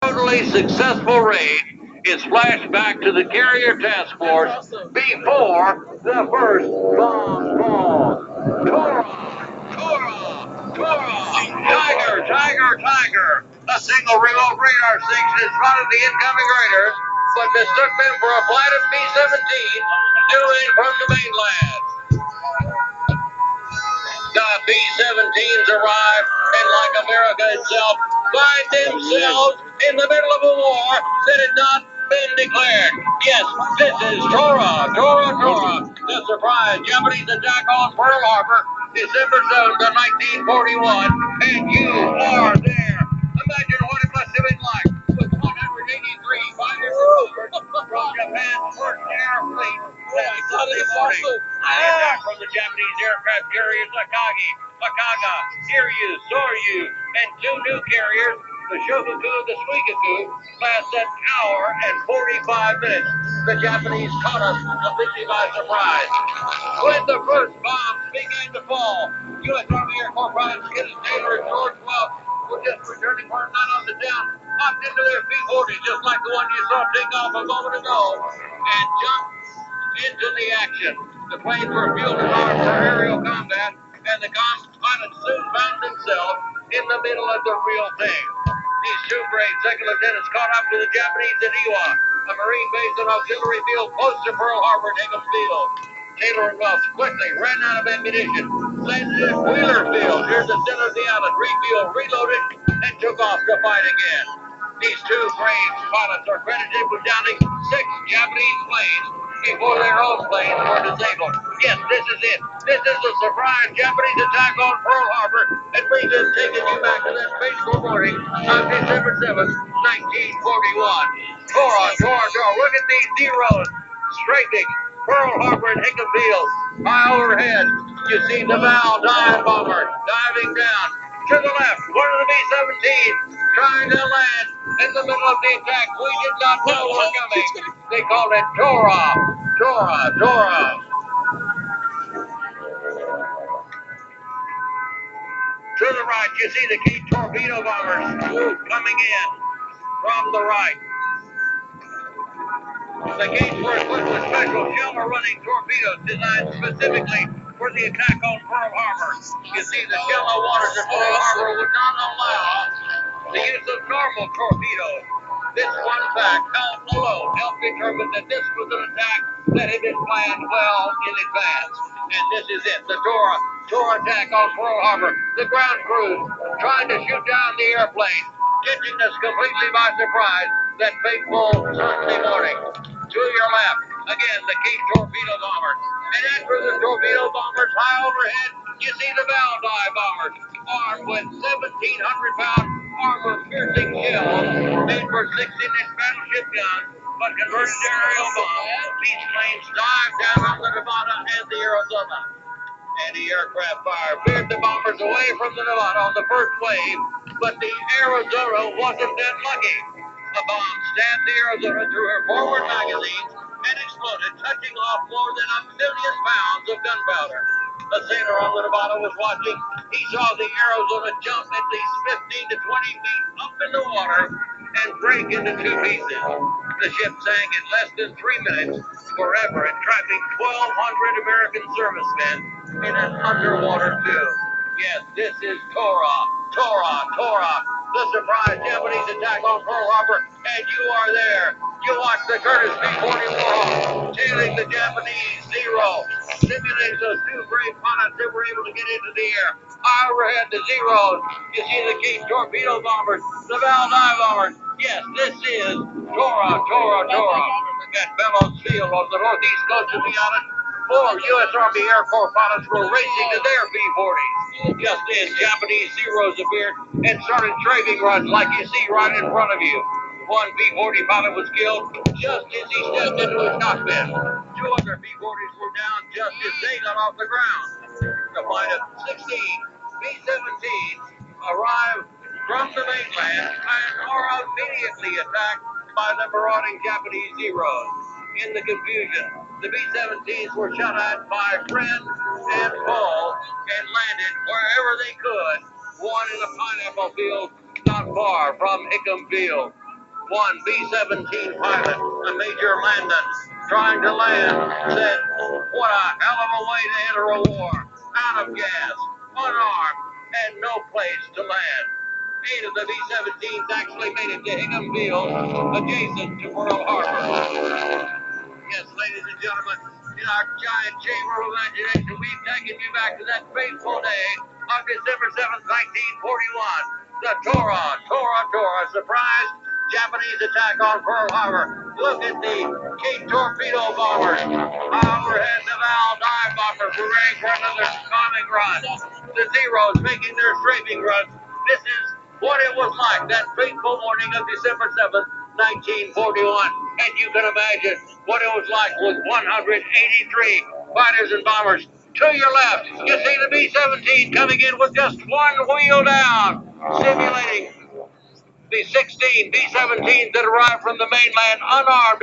totally successful raid is flashed back to the carrier task force before the first bomb falls. Tora, Tora, Tora, Tiger, Tiger, Tiger. A single remote radar station is spotted the incoming raiders, but mistook them for a flight of B-17 due in from the mainland. The B-17s arrive and, like America itself, find themselves in the middle of a war that had not been declared. Yes, this is Tora, Tora, Tora, the surprise Japanese attack on Pearl Harbor, December 7th, 1941, and you are there. Imagine what it must have been like with 183 fighter cruisers from Japan's first air fleet that Sunday morning. Attack from the Japanese aircraft carriers Akaga, Kiryu, Soryu, and two new carriers, the Shogaku, the Suigaku, last an hour and 45 minutes. The Japanese caught us completely by surprise. When the first bombs began to fall, U.S. Army Air Corps pilots Kenneth Taylor and George Welch were just returning for a night on the down, hopped into their P-40s just like the one you saw take off a moment ago, and jumped into the action. The planes were fueled and armed for aerial combat, and the pilots soon found themselves in the middle of the real thing. These two brave second lieutenants caught up to the Japanese at Iwa, a Marine base and auxiliary field close to Pearl Harbor and Hickam Field. Taylor and Welch quickly ran out of ammunition, landed at Wheeler Field near the center of the island, refueled, reloaded, and took off to fight again. These two brave pilots are credited with downing 6 Japanese planes before their own planes were disabled. Yes, this is it. This is the surprise Japanese attack on Pearl Harbor, and we just taken you back to that fateful morning on December 7th, 1941. Tora, Tora, Tora, look at these zeros straightening Pearl Harbor and Hickam Field. High overhead, you see the Val dive bomber diving down. To the left, one of the B-17s trying to land in the middle of the attack. We did not know were coming. They called it Tora, Tora, Tora. To the right, you see the key torpedo bombers coming in from the right. The gates were equipped with special shallow-running torpedoes designed specifically for the attack on Pearl Harbor. You see, the shallow waters of Pearl Harbor would not allow the use of normal torpedoes. This one fact helped determine that this was an attack that had been planned well in advance. And this is it, the Tora attack on Pearl Harbor. The ground crews trying to shoot down the airplane, catching us completely by surprise that fateful Sunday morning. To your left, again, the key torpedo bombers. And after the torpedo bombers, high overhead, you see the Val dive bombers, armed with 1,700-pound armor-piercing shells made for 16-inch battleship guns, but converted to aerial bombs. These planes dive down on the Nevada and the Arizona. Anti-aircraft fire veered the bombers away from the Nevada on the first wave, but the Arizona wasn't that lucky. A bomb stabbed the Arizona through her forward magazines and exploded, touching off more than 1 million pounds of gunpowder. A sailor on the Nevada was watching. He saw the Arizona jump at least 15 to 20 feet up in the water and break into 2 pieces. The ship sank in less than 3 minutes, forever entrapping 1,200 American servicemen in an underwater tube. Yes, this is Tora, Tora, Tora, the surprise Japanese attack on Pearl Harbor, and you are there. You watch the Curtis B-40 Warhawk tailing the Japanese Zero, simulating those 2 brave pilots that were able to get into the air. High overhead, the Zeros. You see the key torpedo bombers, the Val dive bombers. Yes, this is Tora, Tora, Tora. At Bellows Field on the northeast coast of the island, 4 U.S. Army Air Corps pilots were racing to their B-40s. Just then, Japanese Zeros appeared and started trading runs like you see right in front of you. One B-40 pilot was killed just as he stepped into his cockpit. 2 other B-40s were down just as they got off the ground. The flight of 16 B-17s arrived from the mainland and are immediately attacked by the marauding Japanese Zeros. In the confusion, the B-17s were shot at by friend and foe and landed wherever they could, one in a pineapple field not far from Hickam Field. One B-17 pilot, a Major Landon, trying to land, said, "What a hell of a way to enter a war. Out of gas, unarmed, and no place to land." 8 of the B-17s actually made it to Hingham Field, adjacent to Pearl Harbor. Yes, ladies and gentlemen, in our giant chamber of imagination, we've taken you back to that fateful day of December 7th, 1941. The Tora Tora Tora surprise Japanese attack on Pearl Harbor. Look at the Cape torpedo bombers. Overhead, the Val dive bombers were ready for another bombing run. The Zeros making their strafing runs. This is what it was like that fateful morning of December 7th, 1941. And you can imagine what it was like with 183 fighters and bombers. To your left, you see the B-17 coming in with just one wheel down, simulating the 16 B-17s that arrived from the mainland unarmed.